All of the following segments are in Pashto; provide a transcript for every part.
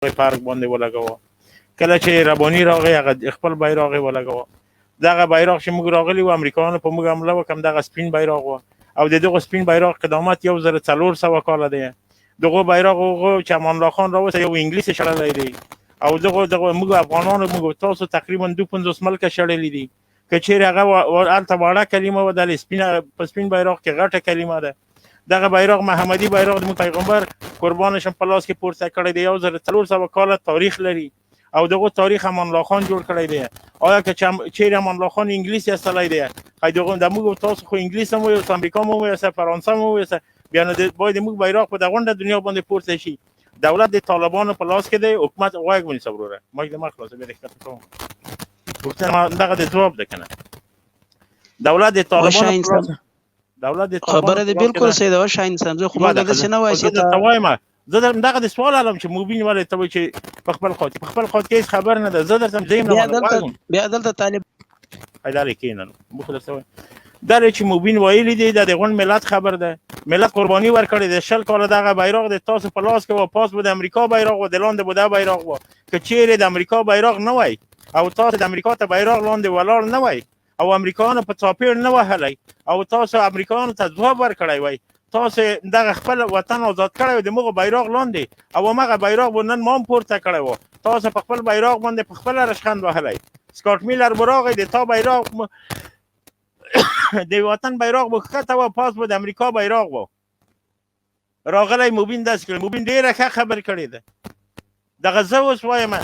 پارک باندې ولګاوه. کله چې رباني راغی هغه خپل بیرغ یې ولګاوه. دغه بیرغ چې موږ راغلي وو امریکایانو په موږ حمله وکړه دغه سپین بیرغ وو او د دغه سپین بیرغ قدامت 1400 کاله دی. دغه بیرغ چې امان الله خان راوسته یو انګلیسي شړلی دی او دغه موږ افغانانو موږ تاسو تقریبا 250 ملک شړلې دي. که چیرې هغه هلته واړه کلمه و د سپین بیرغ کې غټه کلمه ده. دغه بیرغ محمدي بیرغ د پیغمبر قربان شم په لاس کې پورته کړی دی. 1400 کاله تاریخ لري او دغه تاریخ امان الله خان جوړ کړی دی. آیا که چیرې امان الله خان انګلیسي استلی دی دغه د موږ تاسو خو انګلیس هم وایو امریکا هم وایو فرانسه هم وایو بیا نو باید موږ بیرغ په دغه غونډه دنیا باندې پورته شي. دولت د طالبانو په لاس کې دی. حکومت غوږ ونیسه وروره ما د ما خلاصه بیا ښکته کوم پوښتنه دغه د ځواب ده کنه. دولت د طالبانو دولت د خبره ده بالکل صحیح ده. شاین سمزه خو ما دغه څه نه وایي چې ته وایم زه دغه د سوال علم چې موبین ولې ته چې په خپل خاط کې خبر نه ده. زه درته زیم نه بیا دلته طالب ایدارې کینن مخ درته دا چې موبین ویلي دی د غون ملت خبر ده. ملت قرباني ورکړي د 60 کاله دغه بیرغ د تاسو په لاس کې و پاس بود امریکا بیرغ و د لاندې بود بیرغ و. که چیرې د امریکا بیرغ نه وای او تاسو د امریکا ته بیرغ لاندې ولاړ نه وای او امریکایانو په چاپیر نه وهلی او تاسو امریکایانو ته ځواب ورکړی وای تاسو دغه خپل وطن آزاد کړی د موږ بیرغ لاندې او هغه بیرغ به نن مام پورته کړی و. تاسو په خپل بیرغ باندې په خپل رشخند وهلی. سکاټ میلر براغی د تا بیرغ د وطن بیرغ به ښکته و پاس به د امریکا بیرغ و. راغلی موبین داسې کړی. موبین ډېره ښه خبر کړې ده. دغه زه اوس وایم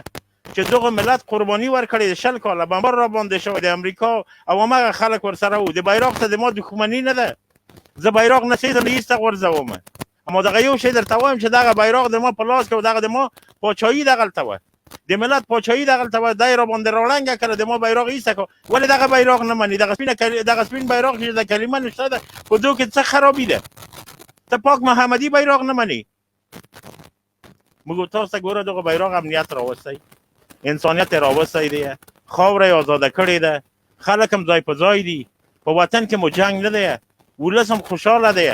چې دغه ملت قرباني ورکړي د 60 کاله بمبار را باندې شوی د امریکا او هغه خلک ورسره وو. د بیرغ ته د ما دښمني نه ده. زه بیرغ نه سیدم ایسته غورځوم اما دغه یو شی درته وایم چې دغه بیرغ د ما په لاس کې و دغه د ما پاچاهي دغلته وه د ملت پاچاهي دغلته وه دی را باندې راړنګه کړه د ما بیرغ ایسته کړه. ولې دغه بیرغ نه مني؟ دغه سپین بیرغ چې د کلمه نشته ده په دو کې څه خرابي ده؟ ته پاک محمدي بیرغ نه مني. موږ تاسو ته ګوره دغه بیرغ امنیت راوستی انسانیت راوستی دی. خاوره آزاده کړې ده. خلک هم ځای په ځای دي. په وطن کې مو جنګ نه دی. ولس هم خوشحاله دی.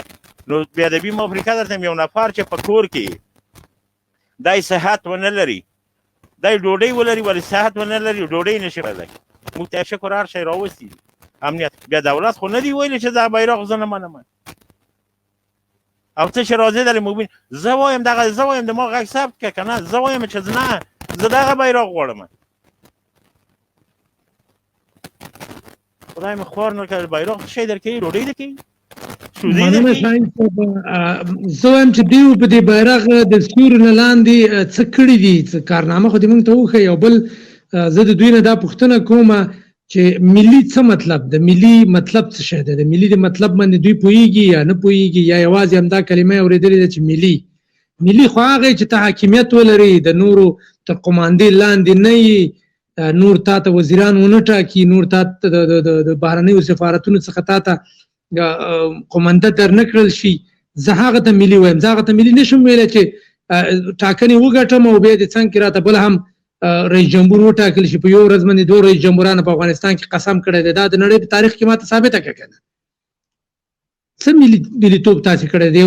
نو بیادبي ما افریقا درته یو نفر چې په کور کې دی صحت ونه لري دی ډوډۍ ولري ولی صحت ونه لري ډوډۍ نشي راځي. موږ ته شکر هر شی راوستي امنیت. بیا دولت خو نه دی ویلي چې دا بیرغ زه نه منم او ته چې راځې دلې موبین زه وایم دغه زه وایم د ما غږ ثبت کړه که نه. زه وایم چې نه زه دغه بیرغ غواړم. خدای مې خوار نه کړ بیرغ څه شی درکوي ډوډۍ درکوي مننه شاهین صاحب. زه وایم چې دوی په دې بیرغ د ستورو نه لاندې څه کړي دي څه کارنامه خو دې موږ ته وښیي. او بل زه د دوی نه دا پوښتنه کوم چې ملي څه مطلب د ملي مطلب څه شی دی؟ د ملي د مطلب باندې دوی پوهیږي یا نه پوهیږي یا یوازې همدا کلمه یې اورېدلې ده چې ملي خو هغه چې ته حاکمیت ولري د نورو تر قماندې لاندې نه یې نور تا ته وزیران ونه ټاکي نور تا ته د بهرنیو سفارتونو څخه تا ته قمانده در نه کړل شي. زه هغه ته ملي وایم. زه هغه ته ملي نشم ویلی چې ټاکنې وګټم او بیا د څنګ کې راته بل هم رئیس جمهور وټاکل شي. په یو ورځ باندې 2 رئیس جمهورانو په افغانستان کې قسم کړی دی. دا د نړۍ په تاریخ کې ماته ثابته کړه که نه څه ملیتوب تاسې کړی دی؟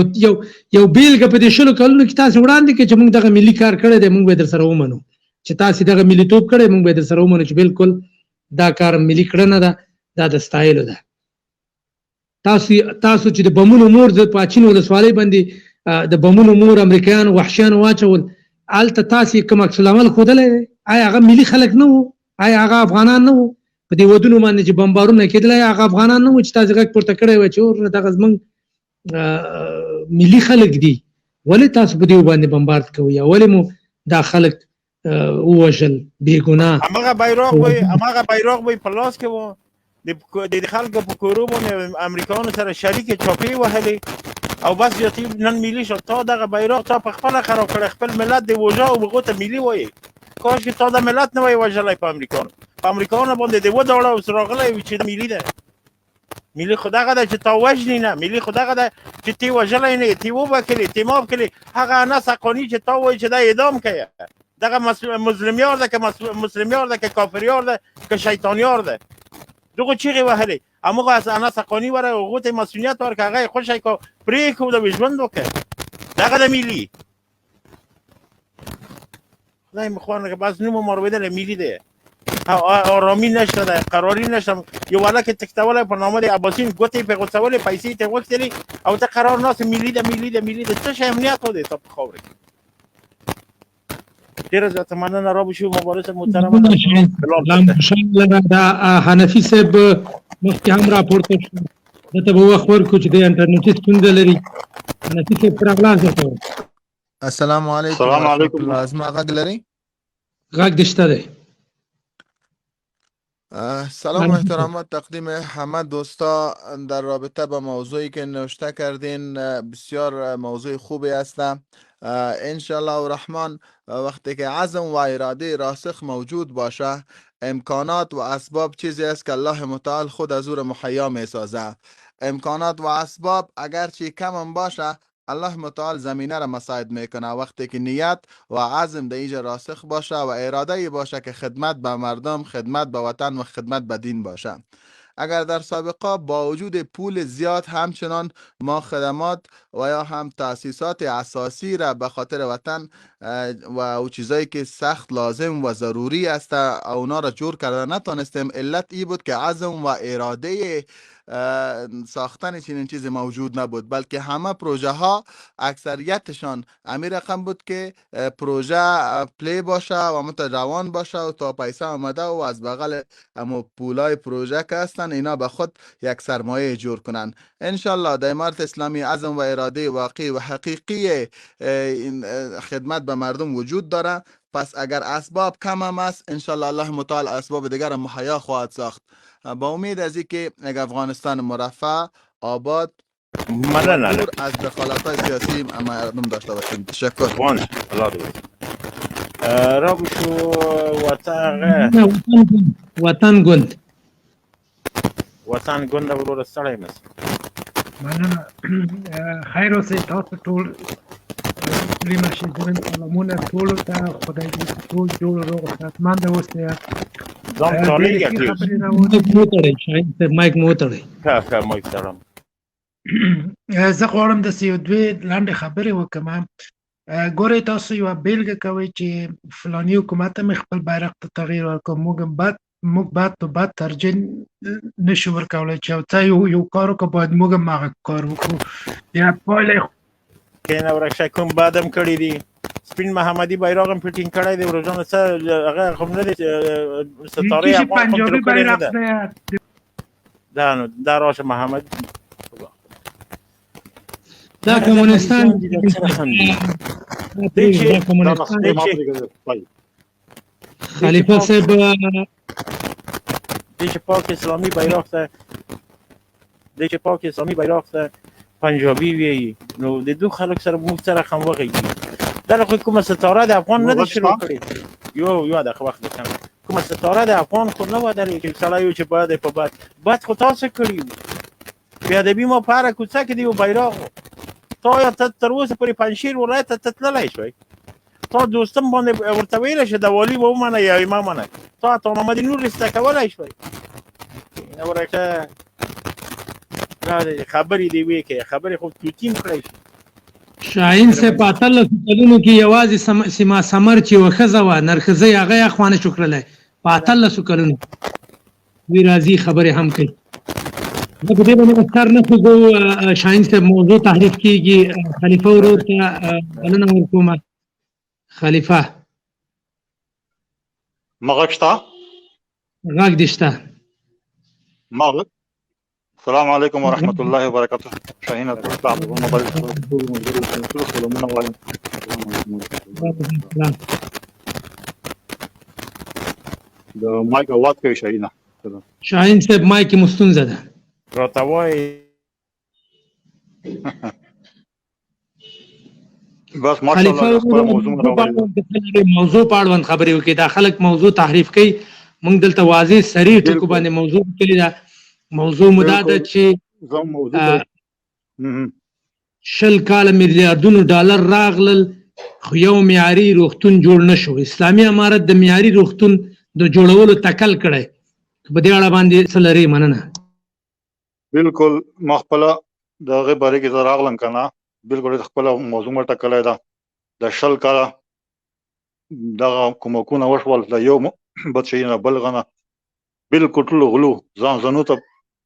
یو بیلګه په دې 20 کلونو کې تاسې وړاندې کړئ چې موږ دغه ملي کار کړی دی. موږ به در سره ومنو چې تاسې دغه ملیتوب کړی. موږ به در سره ومنو چې بالکل دا کار ملي کړنه ده. دا د ستایلو ده. تاسو چې د بمونو مور د پاچین ولسوالۍ باندې د بمونو مور امریکایانو وحشیانو واچول هلته تاسې کوم عکس العمل ښودلی دی؟ آیا هغه ملي خلک نه وو؟ آیا هغه افغانان نه وو؟ په دې ودونو باندې چې بمبارونه کېدل آیا هغه افغانان نه وو چې تاسې غږ پورته کړی وی چې اور دغه زموږ ملي خلک دي؟ ولې تاسو په دې باندې بمبارد کوئ یا ولې مو دا خلک ووژل بېګناه؟ هماغه بیرغ به په لاس کې و د خلکو په کورو باندې امریکایانو سره شریک چاپې وهلې او بس بیا نن ملي شو. تا دغه بیرغ تا په خپله خراب کړی. خپل ملت د وژه او هغو ته ملي وایي. کاش چې تا د ملت نه وای وژلی په امریکایانو باندې د وداړه اوس راغلی وي چې ملي ده. ملي خو دغه ده چې تا وژنې نه. ملي خو دغه ده چې تی وژلی نه یې تی وبکلې تی ماف کړې. هغه انس حقاني چې تا وایي چې دا اعدام کوي دغه مسلمیار ده که مسلمیار ده که کافریار ده که شیطانیار ده دغه چیغې وهلې. همغه از انس حقاني وره هغو ته مسؤلیت ورکړه. هغه یې خوشی کړه پرېښود او ژوند وکړه. دغه د ملي خدای مخوانه که بس نمو مرویده میلی ده آرامی نشده قراری نشم یه والا که تکتوله پر نامه ده عباسین گوتی پی غصوله پیسی تی وقتلی او تا قرار ناس میلی ده چش امنیت خوده تا بخوره دیر از اتمنى را بشو مبارز محترم دا حنفي صاحب مخکې هم راپورته شو دته به وخت ورکړو چې د انټرنیټي ستونزه لري حنفي صاحب پر اغلاس ورته السلام علیکم ورحمۃ اللہ. زما غږ لري؟ غږ دې شته دی. سلام و احترامات تقدیم همه دوستا در رابطه با موضوعی که نوشته کردین. بسیار موضوع خوبی است. انشالله الرحمن وقتی که عزم و اراده راسخ موجود باشه امکانات و اسباب چیزی است که الله متعال خود از او را مهیا می سازه. امکانات و اسباب اگرچه کم هم باشه الله متعال زمینه را مساعد میکنه وقتی که نیت و عزم در اینجا راسخ باشه و اراده باشه که خدمت به مردم، خدمت به وطن و خدمت به دین باشه. اگر در سابقه با وجود پول زیاد همچنان ما خدمات و یا هم تأسیسات اساسی را به خاطر وطن و او چیزایی که سخت لازم و ضروری است اونا را جور کرده نتونستیم، علت ای بود که عزم و اراده ساختن چنین چیزی موجود نبود، بلکه همه پروژه ها اکثریتشان امیر رقم بود که پروژه پلی باشه و متجوان باشه و تا پیسه آمده و از بغل امو پولای پروژه که هستن اینا به خود یک سرمایه جور کنن. انشالله در امارت اسلامی عزم و اراده واقعی و حقیقی خدمت به مردم وجود داره. پس اگر اسباب کم هم است انشالله الله متعال اسباب دیگر مهیا خواهد ساخت. با امید از اینکه یک افغانستان مرفه، آباد دور از دخالت‌های سیاسی مردم داشته باشیم. تشکر. را بشو وطن گند ورور ستړی مس. مننه. خیر اوسئ تاسو ټول کلي مرشدین سلامونه ټولو ته. خدای دې ټول جوړ روغ صحتمند اوسئ. ځان تالیږه مایک مو وتړئ. ښه مایک تړم. زه غواړم داسې یو دوې لنډې خبرې وکړم. ګورئ تاسو یوه بیلګه کوئ چې فلاني حکومت هم خپل بیرغ ته تغییر ورکړو. موږ بد په بد ترجیح نشو ورکولی چې څه یو کار وکړو باید موږ هم هغه کار وکړو. یا پایله کینه ورکشه کوم بد هم کړي دي. سپین محمدي بیرغ هم فټینګ کړی دی ورجانه څه هغه خو نه دی ستاره افغان پنجابي بیرغ دی. دا راشه محمد دا کمونستان خلیفه صاحب دیش پاک اسلامی بیرغ ته پنجابی وی نو د دو خلک سره موږ سره هم وغږیږي. دا خو کومه ستاره د افغان نه شروع کړي. یو د وخت کم کومه ستاره د افغان خو نه و درې چې سړی چې باید په بعد خو تاسو کړی بیا د بیمو پاره کوڅه کې دی بیرغ تا یا تر اوسه پورې پنجشیر ولایت ته تللی شوی. تا دوستم باندې ورته ویلی چې د والي به ومنه یا یې مه منه. تا محمد نور رسته کولی شوی. ورکه خبرې دی وی کې خبرې خو توتیم کړی شي. شاهین صاحب په 18 کلونو کې یوازې سیما سمر چې یوه ښځه وه نرښځۍ هغه یې اخوانه شو کړلی په 18 کلونو. وی راځي خبرې هم کوي. زه په دې باندې اختار نه خوځو. شاهین صاحب موضوع تحریف کېږي. خلیفه ورور ته بلنه ورکومه. خلیفه ما غږ شته؟ غږ دې شته. ما غږ. السلام علیکم ورحمۃ اللہ وبرکاتہ. شاهین د مایک اواز کوي. شاهین صاحب مایک یې مستونزه ده. راته وایي بس ماشاءالله خپل موضوع په اړوند خبرې وکړي. دا خلک موضوع تحریف کوي. موږ دلته واضح صریح ټکو باندې موضوع کړی ده. موضوع مدا ده چې 20 کاله میلیاردونو ډالر راغلل خو یو معیاري روغتون جوړ نشو. اسلامي امارت د معیاري روغتون د جوړولو تکل کړی. په دې اړه باندې څه لري؟ مننه. بالکل ما خپل د هغې باره کې زه راغلم که نه بالکل خپله موضوع مې ټاکلی ده. د 20 کاله دغه کومکونه وشول د یو بد شي نه بل غنه بالکل ټول غلو ځان زنو ته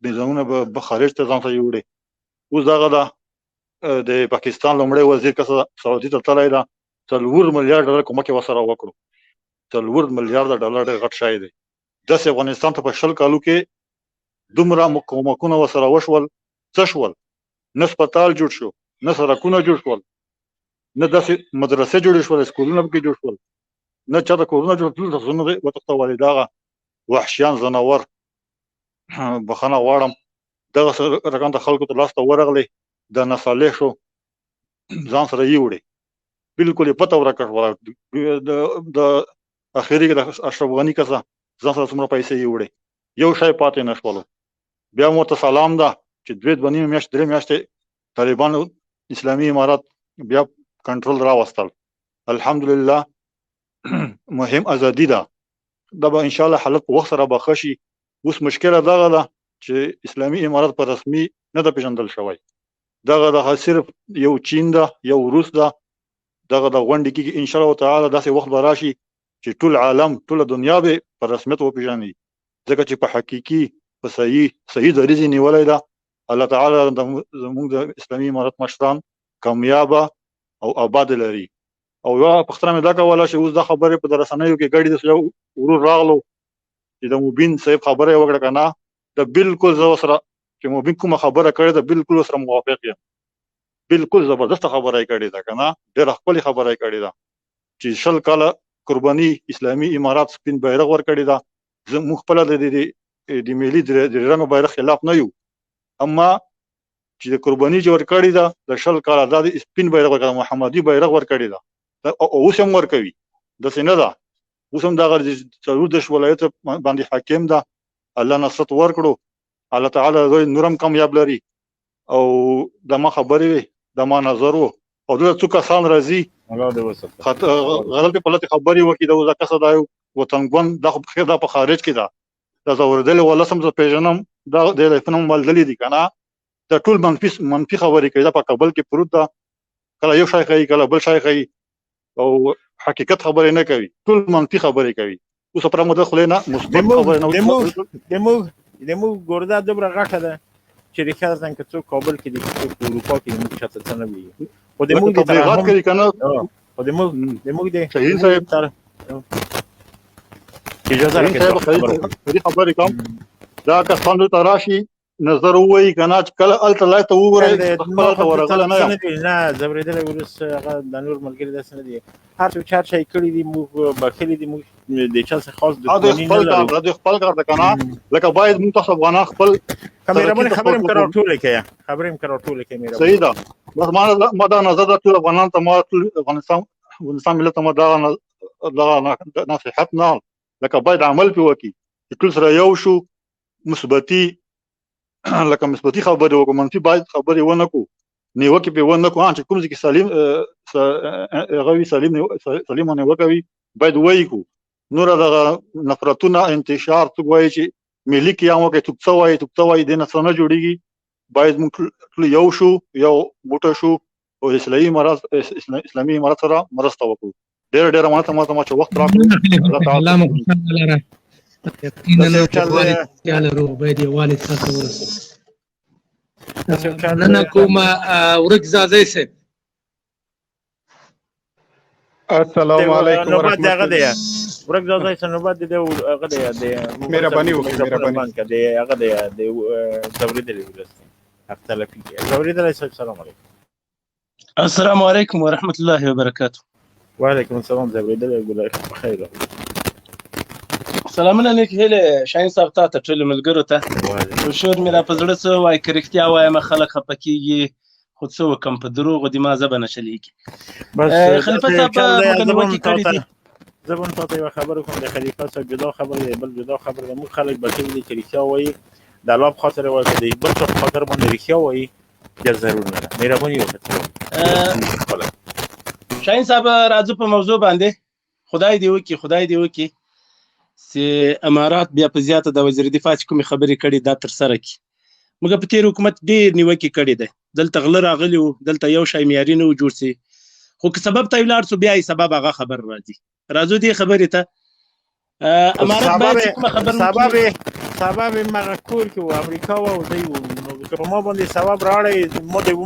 نظامونه به خارج ته ځان ته یوړي. اوس دغه د پاکستان لومړی وزیر کسه سعودي ته تللی ده، $4 ملیارډ کومک یې ورسره وکړو. $4 ملیارډ ډیر غټ شی دی. داسې افغانستان ته په 20 کالو کې دومره کومکونه ورسره وشول. څه شول؟ نه سپتال جوړ شو، نه سړکونه جوړ شول، نه داسې مدرسې جوړې شول، سکولونه پکې جوړ شول، نه چاته کورونه جوړ کړل. ټول زونه وتښتولې. دغه وحشیان ځناور بخښنه غواړم دغه رقم د خلکو ته لاس ته ورغلی، د نصالح شو ځان سره یې وړي. بالکل یې پته ورکړه د اخري کې د اشرف غني کسه ځان سره څومره پیسې یې وړي. یو شی پاتې نه شولو. بیا مو ته سلام ده چې 2 میاشتې 3 میاشتې طالبانو اسلامي امارات بیا کنټرول راوستل. الحمدلله مهم ازادي ده. دا به ان شاء الله حالت په وخت سره به ښه شي. اوس مشکله دغه ده چې اسلامي امارات په رسمي نه ده پیژندل شوی. دغه صرف یو چین ده، یو روس ده. دغه د غونډې کې ان شاء الله تعالی داسې وخت به راشي چې ټول عالم ټول دنیا به په رسمیت وپیژني، ځکه چې په حقيقي په صحیح دریځ نیولای ده. الله تعالی زموږ د اسلامي امارات مشران کامیابه او آباد لري. او یو پښتنه مې دا کوله چې اوس دا خبره په رسنیو کې ګړې د یو ورور راغلو چې د مبین صاحب خبره وکړه کنه، د بالکل زو سره چې مبین کومه خبره کړې ده بالکل سره موافق یم. بالکل زبردست خبره کړې ده کنه، ډېر خپل خبره کړې ده چې 20 کاله قرباني اسلامي امارات سپین بیرغ ور کړی ده. زموږ خپل د ملي د رنګ بیرغ خلاف نه یو، اما چې د قرباني جوړ کړی ده د 20 کاله د سپین بیرغ ور کړی، محمدي بیرغ ور کړی ده. اوس هم ورکوي. داسې نه ده. اوس هم دغه 14 ولایت باندې حاکم ده. الله نصرت ورکړو. الله تعالی نورم کامیاب لري. او د ما خبرې د ما نظر وو او د څو کسان راځي الله دې وساتي غلط په لته خبرې وکي دا کسه دا وطنګون د خیر د په خارج کې ده دا زوردل ولا سم ز پیژنم دا د لفنم مالدلی دي کنه. د ټول منفي خبرې کوي. دا په کابل کې پروت ده، کله یو شای کوي کله بل شای کوي او حقیقت خبرې نه کوي. ټول منفي خبرې کوي. اوس پر موږ د خلینا مثبت خبرې نه دمو ګوردا دوبره غټه ده چې ریښه ده څنګه څو کابل کې دي څو اروپا کې موږ شاته څه نه وی او دمو د تبلیغات کوي کنه او دمو دې صحیح صاحب اجازه راکړئ خبرې کوم. دا کسان ته راشي نظر وای کنه چې کله ال تلای ته وګورئ خپل ته ورغله نه زبردل ورس هغه د نور ملګری داس نه دي. هر څو چار شي کړی دي موږ بخیلی دي موږ د چا څخه خاص د خپل کار د کنه لکه باید موږ تاسو افغانان خپل کیمرامن خبرم کراو ټول کې خبرم کراو ټول کې میرا صحیح ده. بس ما دا نظر د ټول افغانان ته ما افغانستان ملت ما دا نصيحت نه لکه باید عمل په وکی ټول سره یو شو. مثبتي لکه مثبتي خبرې وکړو، منفي باید خبرې ونه کو نیوکې په ونه کو. چې کوم ځکه سالم غوي سالم نه وکوي باید وایي کو. نور د نفرتونه انتشار څه وایي چې ملي قیام وکړي څه وایي د نه څه جوړیږي. باید موږ یو شو یو موټه شو او اسلامي امارات سره مرسته وکړو. ډېر ماته چې وخت راکړو الله تعالی یقینا تعالی روح باید والد سره ورسه. نن کومه ورګ زازي سه السلام علیکم ورحمت الله. ورګ زازي سه نو بعد د هغه د مهرباني وکړئ د هغه د زوریدل ورسته اختلافي زوریدل. السلام علیکم. السلام علیکم ورحمت الله وبرکاته. وعلیکم السلام زوریدل ګل بخیر. سلامونه لیک هله شاین صاحب ته ټول ملګرو ته شور مې را پزړه څه وای کرکټیا وایم خلک خپکیږي خو څه وکم په دروغ دي ما زبنه شلیږي. بس خلیفہ صاحب مګنوکی کړی دي زبون ته یو خبر کوم د خلیفہ صاحب جدا خبر دی بل جدا خبر دی. مو خلک بچی دي چې رښتیا وایي د الله خاطر وایي دی بل څه خاطر باندې رښتیا وایي د ضرور نه مهرباني وکړئ. شاین صاحب راځو په موضوع باندې. خدای دی وکي چې امارات بیا په زیاته د وزیر دفاع کومې خبرې کړي دا تر سره کی. موږ په تیر حکومت ډیر نیوکې کړي ده. دلته غله راغلی وو، دلته یو شای معیاري نه و جوړ سي خو که سبب ته ولاړ سو بیا یې سبب هغه خبر راځي. راځو دې خبرې ته. امارات باید چې کومه خبر سبب مغه کور کې و امریکا و او دی نو که ما باندې سبب راړی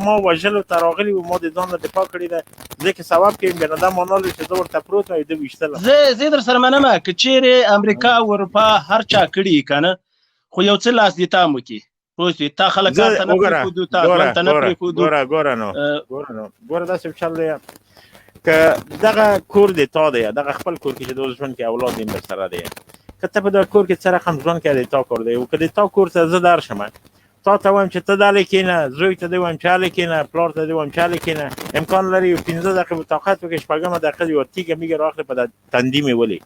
ما وژلو ته راغلی و ما د ځان نه دفاع کړې ده ځکه سبب کې بنادم مانال چې زه ورته پروت وم د ویشتل زه در سره منم که چیرې امریکا او اروپا هر چا کړي کنه خو یو څه لاس دي تامو کې پوه تا خلک ته نه پریښودو تا ځان ته نه پریښودو ګوره داسې چل دی که دغه کور د تا دی دغه خپل کور کې چې د ژوند کې اولاد یې درسره دی که ته په دغه کور کې څه رقم ژوند کې د تا کور دی او که د تا کور ته زه درشم تا ته وایم چې ته دلې کښېنه زوی ته دې وایم چې هلې کښېنه پلار ته دې وایم چې هلې کښېنه امکان لري یو 15 دقیقې به طاقت وکړې شپږمه دقیقه یوه تیږه میږه راخلې په تندي مې ولې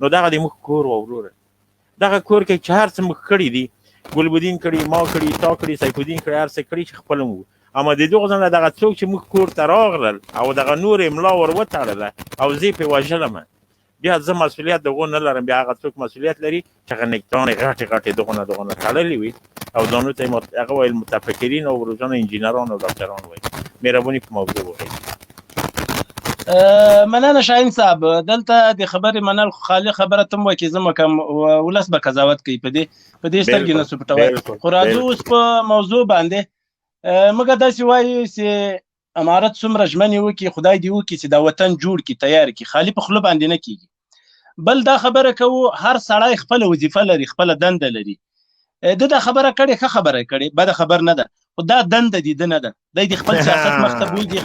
نو دغه د موږ کور و وروره دغه کور کې چې هر څه موږ کړي دي ګلبدین کړي ما کړي تا کړي سیفالدین کړي هر څه کړي چې خپل مو اما د دغه ځنه دغه څوک چې موږ کور ته راغلل او دغه نور املا ور وتړله او زه پې وژلم بیا زه مسؤلیت دغه نه لرم بیا هغه څوک مسؤلیت لري چې هغه نکتانې غټې دغه تړلې وي او ځانو ته هغه ویل متفکرین او روزانه انجینران او ډاکټران وایي مهرباني په موضوع وکړئ. مننه شاهین صاحب دلته د خبرې منل خالي خبره تم وکي زما کوم ولس به قضاوت کوي په دې سترګې نه سپټوي خو راځو اوس په موضوع باندې مګه داسې وایي چې امارت څومره ژمنې وکړي خدای دې وکړي چې دا وطن جوړ کړي تیار کړي خالي په خوله باندې نه کېږي. بل دا خبره کوو هر سړی خپله وظیفه لري خپله دنده لري ده دا خبره کړې ښه خبره کړې بده خبر نه ده خو دا دنده دي ده نه ده دی د خپل سیاست مخ ته بوځي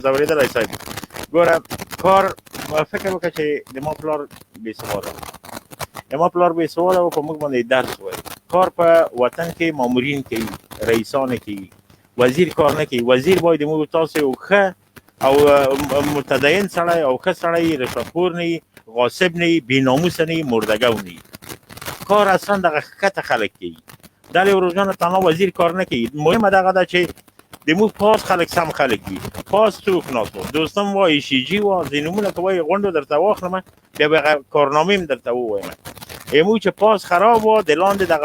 زبرېدلی صاحب ګوره کار فکر وکړه چې د ما پلار بېسواده د ما پلار بېسواده و په موږ باندې درس وایي کار په وطن کې مامورین کوي رئیسان کوي وزیر کار نه کوي وزیر باید موږ تاسې یو ښه او متدین سړی او ښه سړی رشوتخور نه وي غاصب نه وي بېناموسه نه وي مردګو نه وي کار اصلا دغه ښکته خلک کوي دلې روزانه تنها وزیر کار نه کوي مهمه دغه ده چې د موږ پاس خلک سم خلک وي پاس څوک ناست و دوستم وایي شیجي و ځینې نومونه که وایي غونډو درته واخلمه بیا به کارنامې هم درته ووایم امو چې پاس خراب و د لاندې دغه